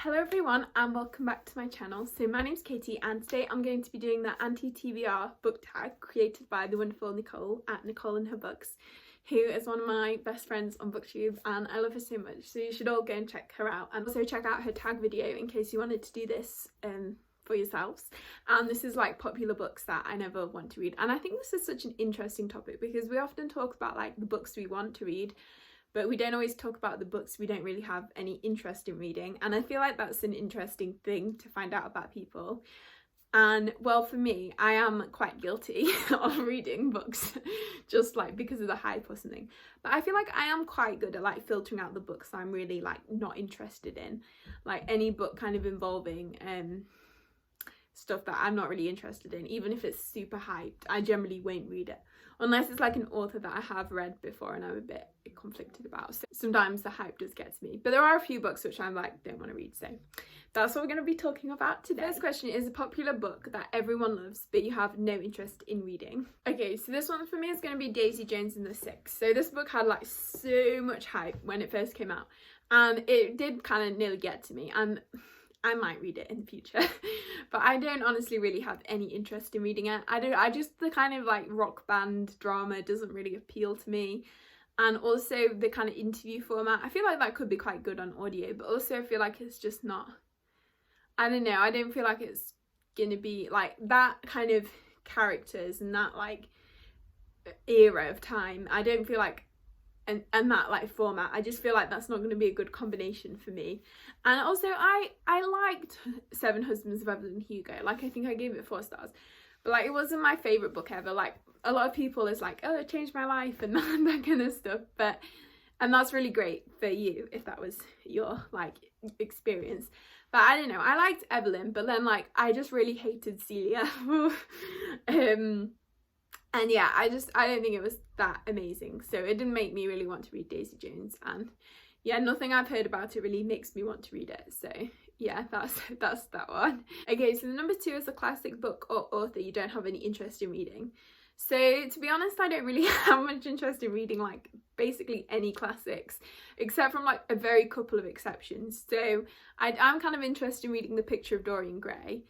Hello everyone and welcome back to my channel. So my name's Katie and today I'm going to be doing the Anti-Tbr book tag created by the wonderful Nicole at Nicole and Her Books, who is one of my best friends on BookTube and I love her so much, so you should all go and check her out and also check out her tag video in case you wanted to do this for yourselves. And this is like popular books that I never want to read, and I think this is such an interesting topic because we often talk about like the books we want to read, but we don't always talk about the books we don't really have any interest in reading. And I feel like that's an interesting thing to find out about people. And well, for me, I am quite guilty of reading books just like because of the hype or something. But I feel like I am quite good at like filtering out the books I'm really like not interested in. Like any book kind of involving stuff that I'm not really interested in, even if it's super hyped, I generally won't read it. Unless it's like an author that I have read before and I'm a bit conflicted about. So sometimes the hype does get to me. But there are a few books which I'm like, don't want to read. So that's what we're going to be talking about today. The first question is a popular book that everyone loves but you have no interest in reading. Okay, so this one for me is going to be Daisy Jones and the Six. So this book had like so much hype when it first came out. And it did kind of nearly get to me. And I might read it in the future, but I don't honestly really have any interest in reading it. I just, the kind of like rock band drama doesn't really appeal to me. And also the kind of interview format, I feel like that could be quite good on audio, but also I feel like it's just not, I don't know, I don't feel like it's gonna be like that kind of characters and that like era of time. I don't feel like and that like format, I just feel like that's not going to be a good combination for me. And also I liked Seven Husbands of Evelyn Hugo, like I think I gave it 4 stars, but like it wasn't my favourite book ever. Like a lot of people is like, oh, it changed my life and that kind of stuff, and that's really great for you if that was your like experience. But I don't know, I liked Evelyn, but then like I just really hated Celia. And yeah, I don't think it was that amazing. So it didn't make me really want to read Daisy Jones. And yeah, nothing I've heard about it really makes me want to read it. So yeah, that's that one. Okay, so the number 2 is a classic book or author you don't have any interest in reading. So to be honest, I don't really have much interest in reading like basically any classics, except from like a very couple of exceptions. So I'm kind of interested in reading The Picture of Dorian Gray.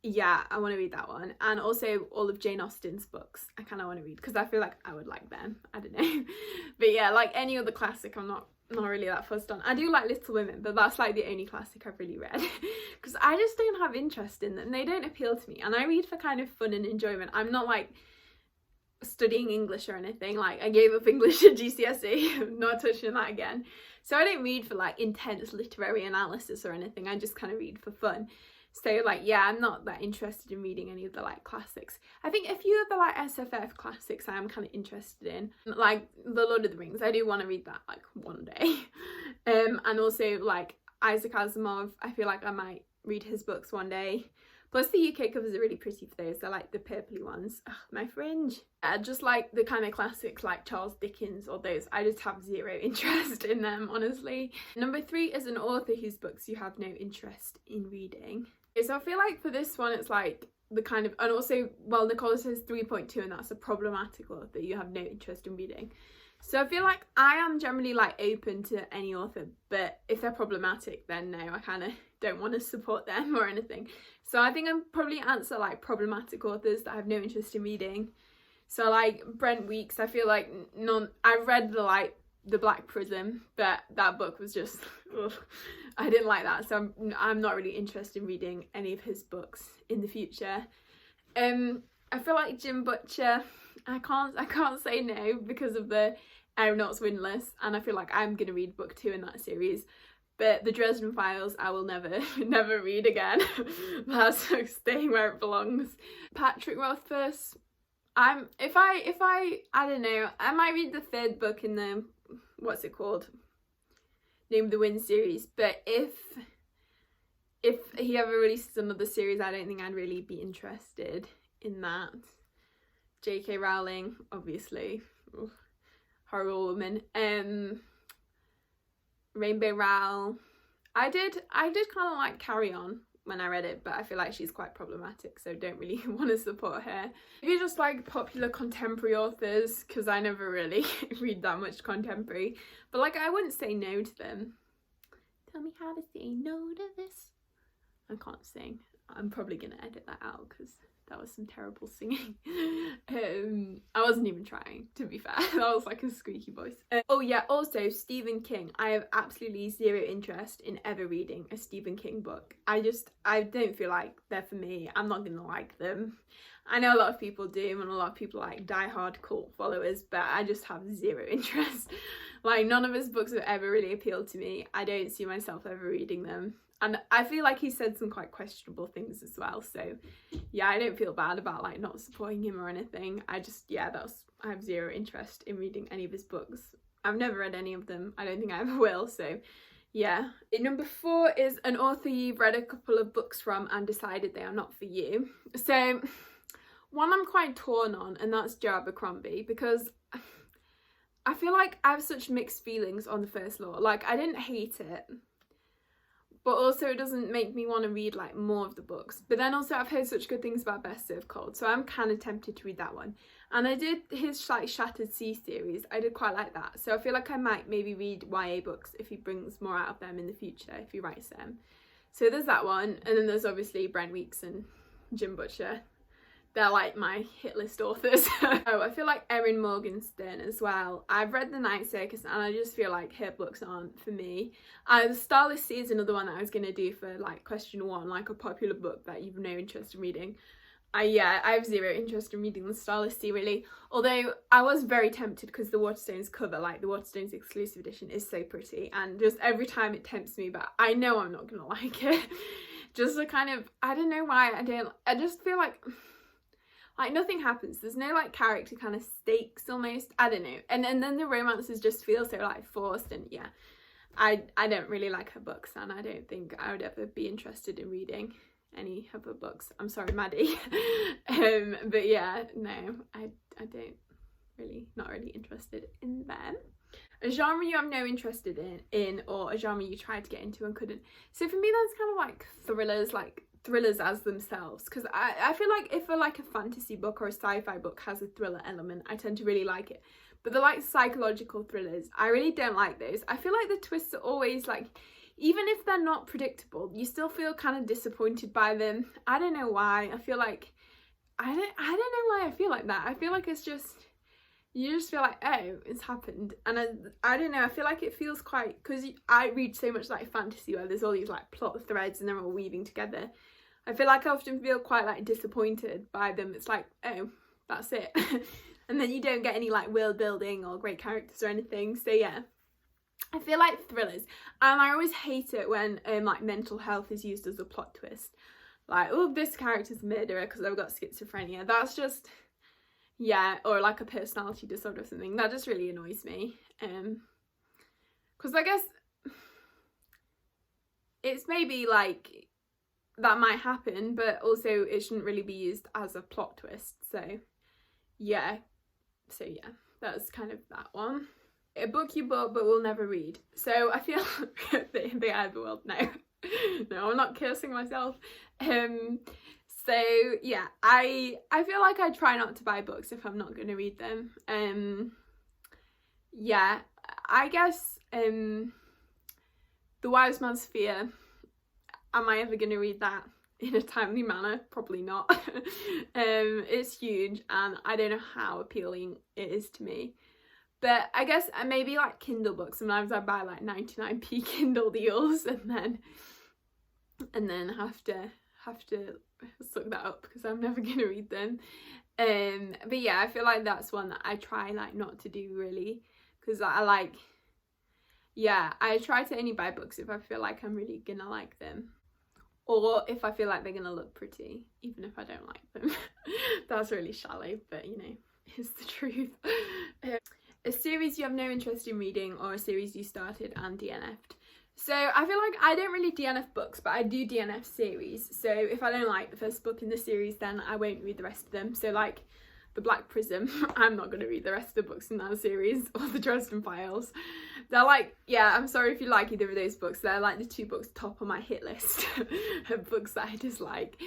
Yeah, I want to read that one, and also all of Jane Austen's books I kind of want to read because I feel like I would like them. I don't know. But yeah, like any other classic I'm not really that fussed on. I do like Little Women, but that's like the only classic I've really read because I just don't have interest in them. They don't appeal to me, and I read for kind of fun and enjoyment. I'm not like studying English or anything. Like I gave up English at GCSE. I'm not touching that again. So I don't read for like intense literary analysis or anything. I just kind of read for fun. So like yeah, I'm not that interested in reading any of the like classics. I think a few of the like SFF classics I am kind of interested in, like The Lord of the Rings. I do want to read that like one day. And also like Isaac Asimov, I feel like I might read his books one day. Plus the UK covers are really pretty for those. They're like the purpley ones. Ugh, my fringe. Just like the kind of classics like Charles Dickens or those, I just have zero interest in them, honestly. Number 3 is an author whose books you have no interest in reading. Okay, so I feel like for this one it's like the kind of, and also, well, Nicole says 3.2 and that's a problematic author you have no interest in reading. So I feel like I am generally like open to any author, but if they're problematic then no, I kind of don't want to support them or anything. So I think I'm probably answer like problematic authors that I have no interest in reading. So like Brent Weeks, I feel like I read the Black Prism, but that book was just ugh, I didn't like that, so I'm not really interested in reading any of his books in the future. I feel like Jim Butcher, I can't say no because of the Aeronauts Windlass, and I feel like I'm gonna read book 2 in that series. But the Dresden Files I will never read again. That's staying where it belongs. Patrick Rothfuss, I don't know, I might read the 3rd book in the, what's it called, Name of the Wind series, but if he ever releases another series I don't think I'd really be interested in that. J.K. Rowling, obviously. Ugh, horrible woman. Rainbow Rowell. I did kind of like Carry On when I read it, but I feel like she's quite problematic, so don't really want to support her. Maybe just like popular contemporary authors, because I never really read that much contemporary, but like I wouldn't say no to them. Tell me me how to say no to this. I can't sing. I'm probably gonna edit that out because that was some terrible singing. I wasn't even trying, to be fair. That was like a squeaky voice. Oh yeah, also Stephen King. I have absolutely zero interest in ever reading a Stephen King book. I don't feel like they're for me. I'm not gonna like them. I know a lot of people do, and a lot of people like die-hard cult followers, but I just have zero interest. Like, none of his books have ever really appealed to me. I don't see myself ever reading them. And I feel like he said some quite questionable things as well. So yeah, I don't feel bad about like not supporting him or anything. I have zero interest in reading any of his books. I've never read any of them. I don't think I ever will. So yeah. Number 4 is an author you've read a couple of books from and decided they are not for you. So one I'm quite torn on, and that's Joe Abercrombie, because I feel like I have such mixed feelings on The First Law. Like, I didn't hate it, but also it doesn't make me want to read like more of the books. But then also I've heard such good things about Best Served Cold, so I'm kind of tempted to read that one. And I did his like Shattered Sea series. I did quite like that, so I feel like I might maybe read YA books if he brings more out of them in the future, if he writes them. So there's that one, and then there's obviously Brent Weeks and Jim Butcher. They're like my hit list authors. Oh, I feel like Erin Morgenstern as well. I've read The Night Circus and I just feel like her books aren't for me. The Starless Sea is another one that I was going to do for like question 1, like a popular book that you've no interest in reading. I have zero interest in reading The Starless Sea really. Although I was very tempted because the Waterstones cover, like the Waterstones exclusive edition, is so pretty. And just every time it tempts me, but I know I'm not going to like it. Just a kind of, I don't know why I just feel like nothing happens. There's no like character kind of stakes almost. I don't know. And then the romances just feel so like forced, and yeah. I don't really like her books, and I don't think I would ever be interested in reading any of her books. I'm sorry, Maddie. But yeah, no, I don't really, not really interested in them. A genre you have no interest in, or a genre you tried to get into and couldn't. So for me, that's kind of like thrillers as themselves, because I feel like if a fantasy book or a sci-fi book has a thriller element, I tend to really like it. But the like psychological thrillers, I really don't like those. I feel like the twists are always like, even if they're not predictable, you still feel kind of disappointed by them. I don't know why. I feel like I don't know why I feel like that. I feel like it's just, you just feel like, oh, it's happened. And I don't know, I feel like it feels quite, because I read so much like fantasy where there's all these like plot threads and they're all weaving together. I feel like I often feel quite like disappointed by them. It's like, oh, that's it. And then you don't get any like world building or great characters or anything. So yeah, I feel like thrillers. And I always hate it when like mental health is used as a plot twist. Like, oh, this character's a murderer because they've got schizophrenia. That's just, yeah, or like a personality disorder or something. That just really annoys me. Because I guess it's maybe like that might happen, but also it shouldn't really be used as a plot twist. So yeah, that's kind of that one. A book you bought but will never read. So I feel the eye of the world. No, I'm not cursing myself. So yeah, I feel like I try not to buy books if I'm not going to read them. Yeah, I guess The Wise Man's Fear. Am I ever going to read that in a timely manner? Probably not. It's huge and I don't know how appealing it is to me. But I guess maybe like Kindle books. Sometimes I buy like 99p Kindle deals and then have to suck that up because I'm never going to read them. But yeah, I feel like that's one that I try like not to do really, because I try to only buy books if I feel like I'm really gonna like them, or if I feel like they're gonna look pretty, even if I don't like them. That's really shallow, but you know, it's the truth. A series you have no interest in reading, or a series you started and DNF'd. So I feel like I don't really DNF books, but I do DNF series. So if I don't like the first book in the series, then I won't read the rest of them. So like The Black Prism, I'm not going to read the rest of the books in that series, or The Dresden Files. They're like, yeah, I'm sorry if you like either of those books. They're like the 2 books top on my hit list of books that I dislike.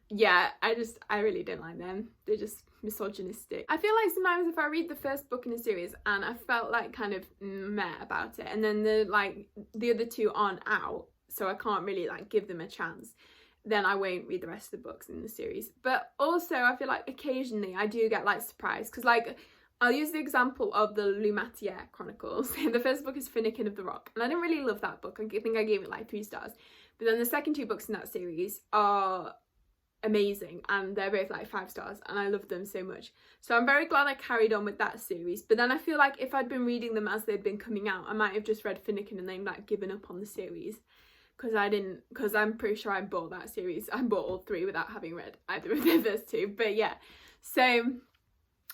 Yeah, I really don't like them. They just misogynistic. I feel like sometimes if I read the first book in a series and I felt like kind of meh about it, and then the other two aren't out, so I can't really like give them a chance, then I won't read the rest of the books in the series. But also I feel like occasionally I do get like surprised, because like I'll use the example of the Lumatiere Chronicles. The first book is Finnegan of the Rock, and I didn't really love that book. I think I gave it like 3 stars. But then the second 2 books in that series are amazing, and they're both like 5 stars, and I love them so much. So I'm very glad I carried on with that series. But then I feel like if I'd been reading them as they'd been coming out, I might have just read Finnegan and then like given up on the series. Because I'm pretty sure I bought that series. I bought all 3 without having read either of the first 2. But yeah, so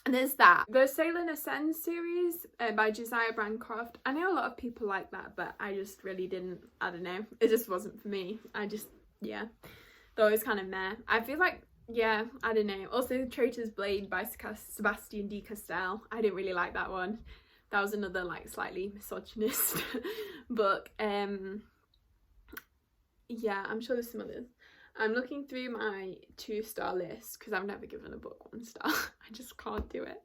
there's that. The Sail and Ascend series by Josiah Bancroft. I know a lot of people like that, but I just really didn't. I don't know. It just wasn't for me. Yeah. Though it was kind of meh. I feel like, yeah, I don't know. Also, The Traitor's Blade by Sebastian de Castell. I didn't really like that one. That was another like slightly misogynist book. Yeah, I'm sure there's some others. I'm looking through my 2-star list because I've never given a book 1 star. I just can't do it.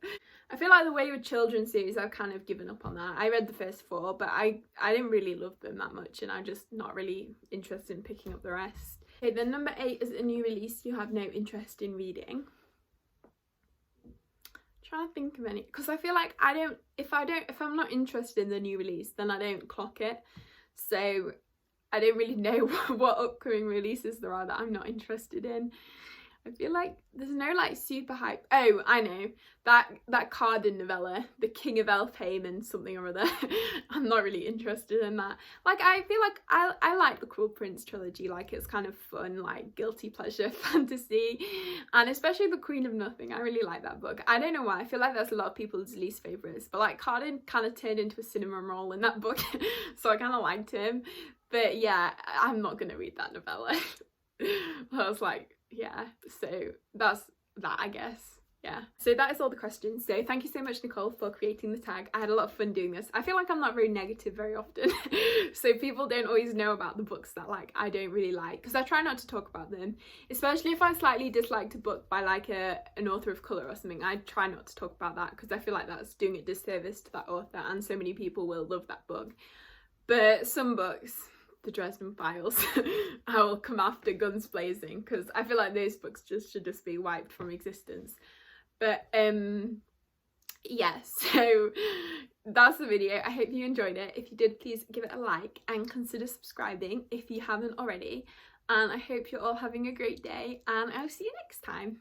I feel like the Wayward Children series, I've kind of given up on that. I read the first 4, but I didn't really love them that much, and I'm just not really interested in picking up the rest. Okay, then number 8 is a new release you have no interest in reading. I'm trying to think of any, because I feel like if I'm not interested in the new release, then I don't clock it. So I don't really know what upcoming releases there are that I'm not interested in. I feel like there's no like super hype. Oh, I know, that Carden novella, The King of Elfhame and something or other. I'm not really interested in that. Like, I feel like I like the Cruel Prince trilogy. Like, it's kind of fun, like guilty pleasure fantasy, and especially The Queen of Nothing. I really like that book. I don't know why. I feel like that's a lot of people's least favourites, but like Carden kind of turned into a cinnamon roll in that book, so I kind of liked him. But yeah, I'm not gonna read that novella. I was like, yeah, so that's that, I guess. Yeah, so that is all the questions. So thank you so much, Nicole, for creating the tag. I had a lot of fun doing this. I feel like I'm not very negative very often, so people don't always know about the books that like I don't really like, because I try not to talk about them, especially if I slightly disliked a book by like an author of colour or something. I try not to talk about that because I feel like that's doing a disservice to that author, and so many people will love that book. But some books, the Dresden Files, I will come after guns blazing, because I feel like those books should just be wiped from existence. But yeah, so that's the video. I hope you enjoyed it. If you did, please give it a like and consider subscribing if you haven't already. And I hope you're all having a great day, and I'll see you next time.